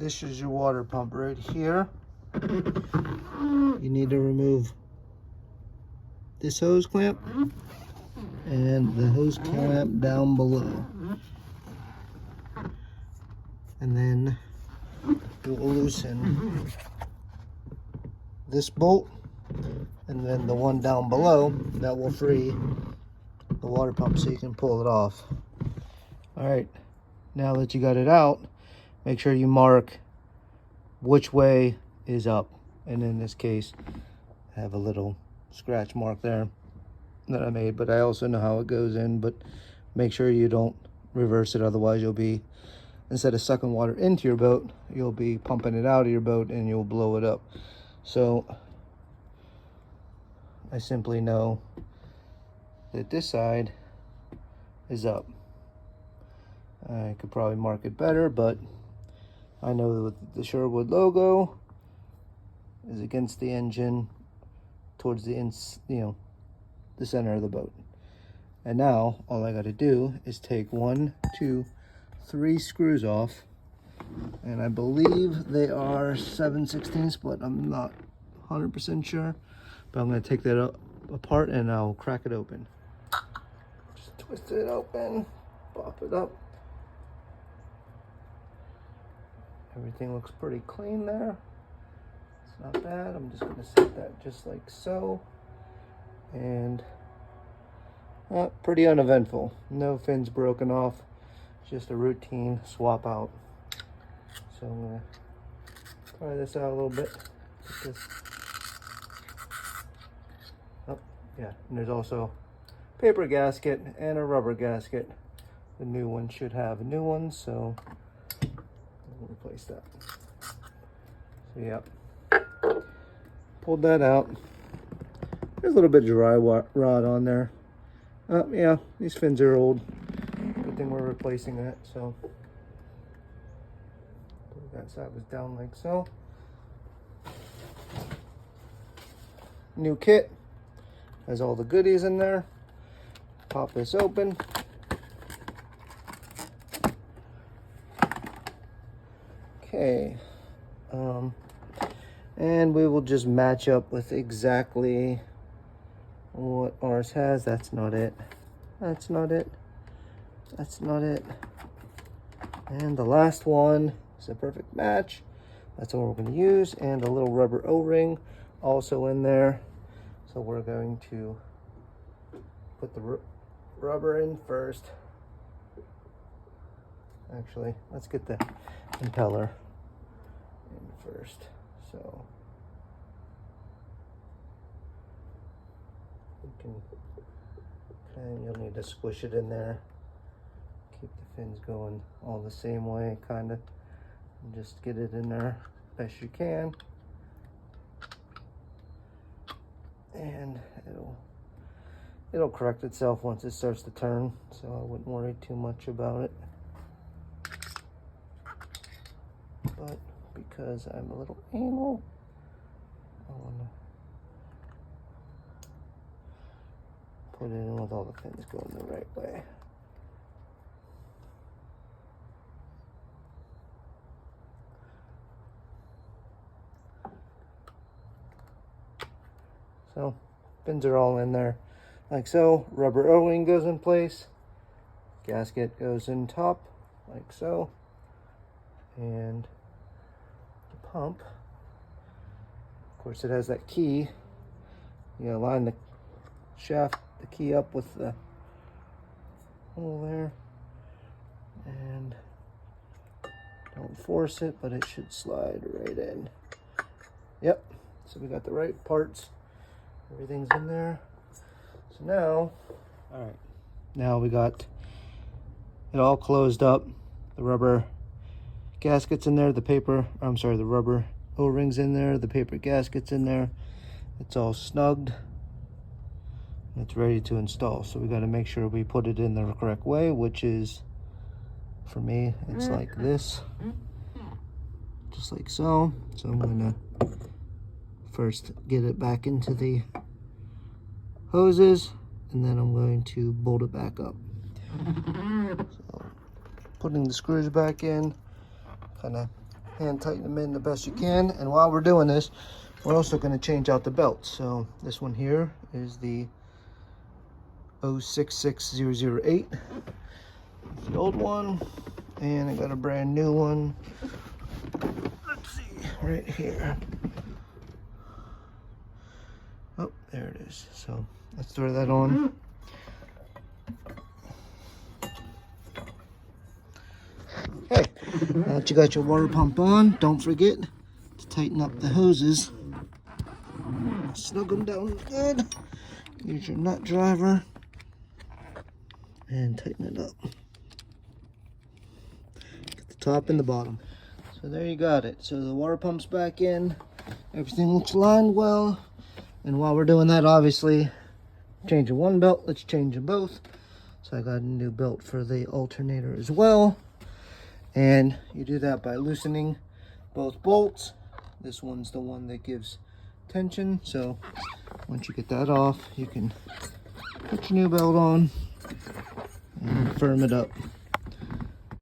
this is your water pump right here. You need to remove this hose clamp and the hose clamp down below. And then you'll loosen this bolt, and then the one down below that will free the water pump so you can pull it off. All right, now that you got it out, make sure you mark which way is up. And in this case, I have a little scratch mark there that I made, but I also know how it goes in. But make sure you don't reverse it, otherwise you'll be, instead of sucking water into your boat, you'll be pumping it out of your boat and you'll blow it up. So I simply know that this side is up. I could probably mark it better, but I know that the Sherwood logo is against the engine towards the the center of the boat. And now all I got to do is take 1, 2, 3 screws off, and I believe they are 7/16, but I'm not 100% sure. But I'm going to take that apart and I'll crack it open. Just twist it open, pop it up. Everything looks pretty clean there. It's not bad. I'm just going to set that just like so. And pretty uneventful. No fins broken off. Just a routine swap out. So I'm going to try this out a little bit. Oh, yeah. And there's also a paper gasket and a rubber gasket. The new one should have a new one, so we'll replace that. So yeah, pulled that out. There's a little bit of dry rot on there. Yeah, these fins are old. Good thing we're replacing that. So that side was down like so. New kit has all the goodies in there. Pop this open. Okay, and we will just match up with exactly what ours has. That's not it. That's not it. That's not it. And the last one is a perfect match. That's what we're going to use. And a little rubber O-ring also in there. So we're going to put the rubber in first. Actually, let's get the impeller in first. So you can, and you'll need to squish it in there. Keep the fins going all the same way, kind of. Just get it in there best you can, and it'll correct itself once it starts to turn. So I wouldn't worry too much about it. But because I'm a little anal, I want to put it in with all the fins going the right way. So fins are all in there like so. Rubber O-ring goes in place. Gasket goes in top like so. And the pump, of course, it has that key. You line the shaft, the key up with the hole there, and don't force it, but it should slide right in. Yep, so we got the right parts, everything's in there. So now, all right, now we got it all closed up. The rubber gaskets in there, the rubber O-rings in there, the paper gaskets in there. It's all snugged. It's ready to install. So we got to make sure we put it in the correct way, which is, for me, it's like this, just like so. So I'm going to first get it back into the hoses, and then I'm going to bolt it back up. So putting the screws back in, kind of hand tighten them in the best you can. And while we're doing this, we're also going to change out the belts. So this one here is the 066008. It's the old one, and I got a brand new one. Let's see, right here. Oh, there it is. So let's throw that on. Okay, now that you got your water pump on, don't forget to tighten up the hoses. Snug them down good. Use your nut driver and tighten it up. Get the top and the bottom. So there you got it. So the water pump's back in. Everything looks lined well. And while we're doing that, obviously, changing one belt, let's change them both. So I got a new belt for the alternator as well. And you do that by loosening both bolts. This one's the one that gives tension. So once you get that off, you can put your new belt on and firm it up.